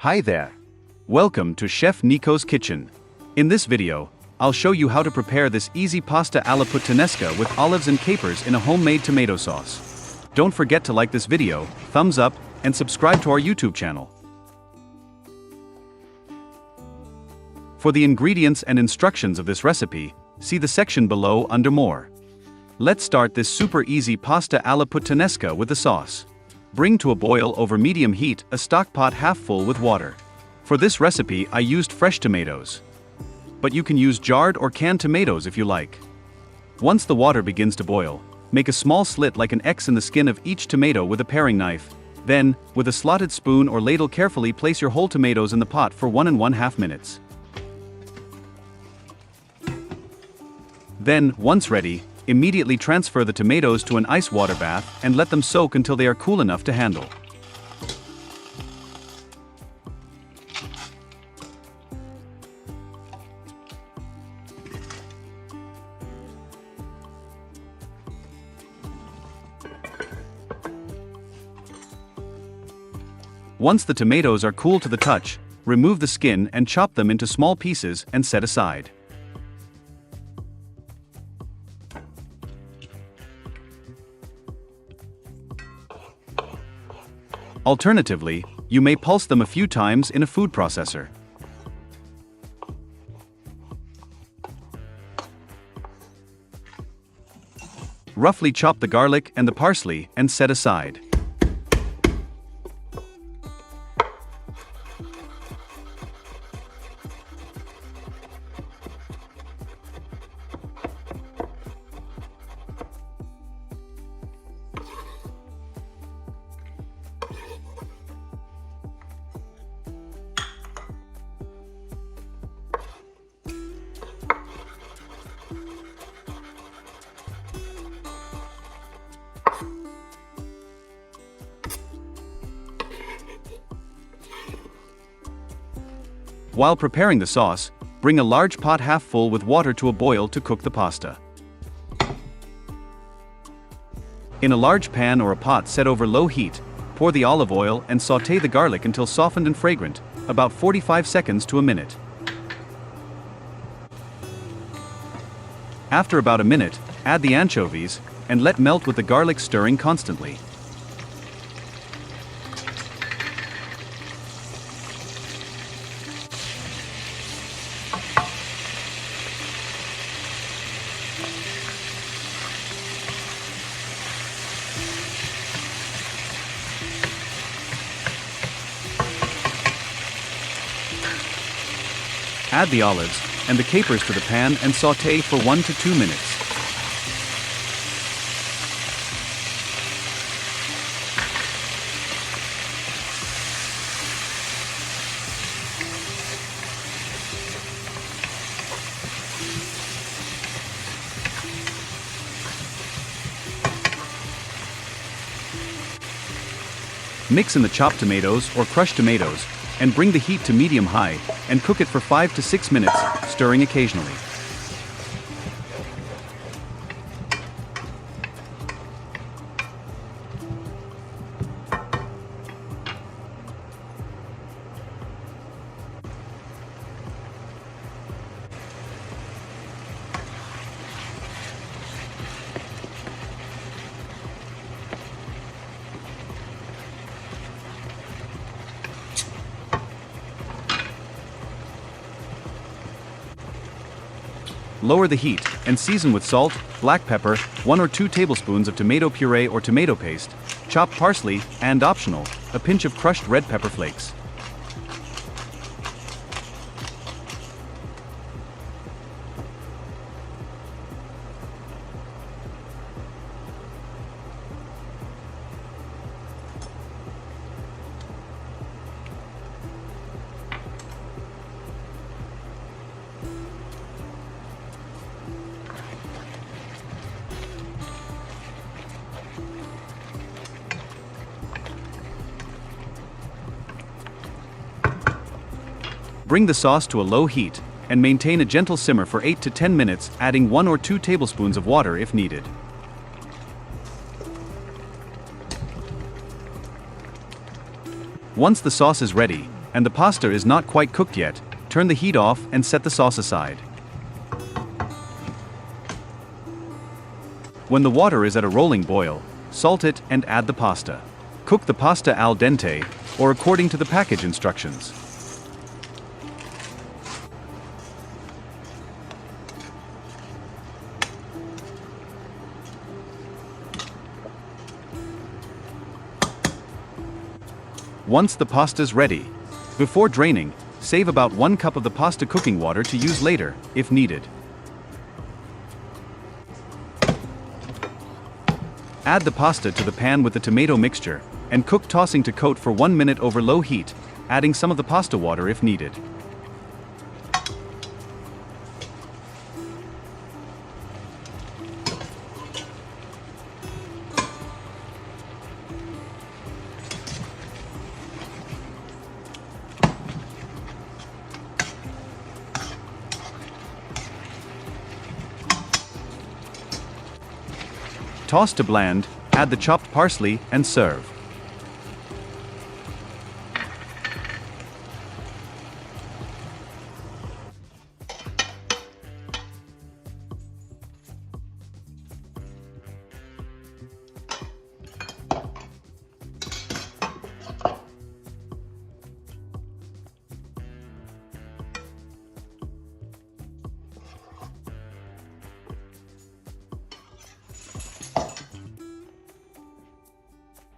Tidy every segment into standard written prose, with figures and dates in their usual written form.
Hi there. Welcome to Chef Nico's kitchen. In this video, I'll show you how to prepare this easy pasta alla puttanesca with olives and capers in a homemade tomato sauce. Don't forget to like this video, thumbs up, and subscribe to our YouTube channel. For the ingredients and instructions of this recipe, see the section below under More. Let's start this super easy pasta alla puttanesca with the sauce. Bring to a boil over medium heat a stock pot half full with water. For this recipe I used fresh tomatoes. But you can use jarred or canned tomatoes if you like. Once the water begins to boil, make a small slit like an X in the skin of each tomato with a paring knife. Then, with a slotted spoon or ladle carefully place your whole tomatoes in the pot for 1½ minutes. Then, once ready, immediately transfer the tomatoes to an ice water bath and let them soak until they are cool enough to handle. Once the tomatoes are cool to the touch, remove the skin and chop them into small pieces and set aside. Alternatively, you may pulse them a few times in a food processor. Roughly chop the garlic and the parsley and set aside. While preparing the sauce, bring a large pot half full with water to a boil to cook the pasta. In a large pan or a pot set over low heat, pour the olive oil and sauté the garlic until softened and fragrant, about 45 seconds to a minute. After about a minute, add the anchovies, and let melt with the garlic stirring constantly. Add the olives and the capers to the pan and sauté for 1 to 2 minutes. Mix in the chopped tomatoes or crushed tomatoes, and bring the heat to medium-high, and cook it for 5 to 6 minutes, stirring occasionally. Lower the heat, and season with salt, black pepper, 1 or 2 tablespoons of tomato puree or tomato paste, chopped parsley, and optional, a pinch of crushed red pepper flakes. Bring the sauce to a low heat, and maintain a gentle simmer for 8 to 10 minutes, adding 1 or 2 tablespoons of water if needed. Once the sauce is ready, and the pasta is not quite cooked yet, turn the heat off and set the sauce aside. When the water is at a rolling boil, salt it and add the pasta. Cook the pasta al dente, or according to the package instructions. Once the pasta's ready, before draining, save about 1 cup of the pasta cooking water to use later, if needed. Add the pasta to the pan with the tomato mixture, and cook tossing to coat for 1 minute over low heat, adding some of the pasta water if needed. Toss to bland, add the chopped parsley, and serve.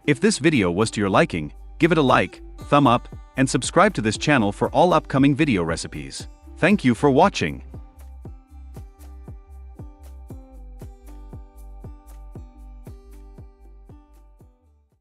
If this video was to your liking, give it a like, thumb up, and subscribe to this channel for all upcoming video recipes. Thank you for watching.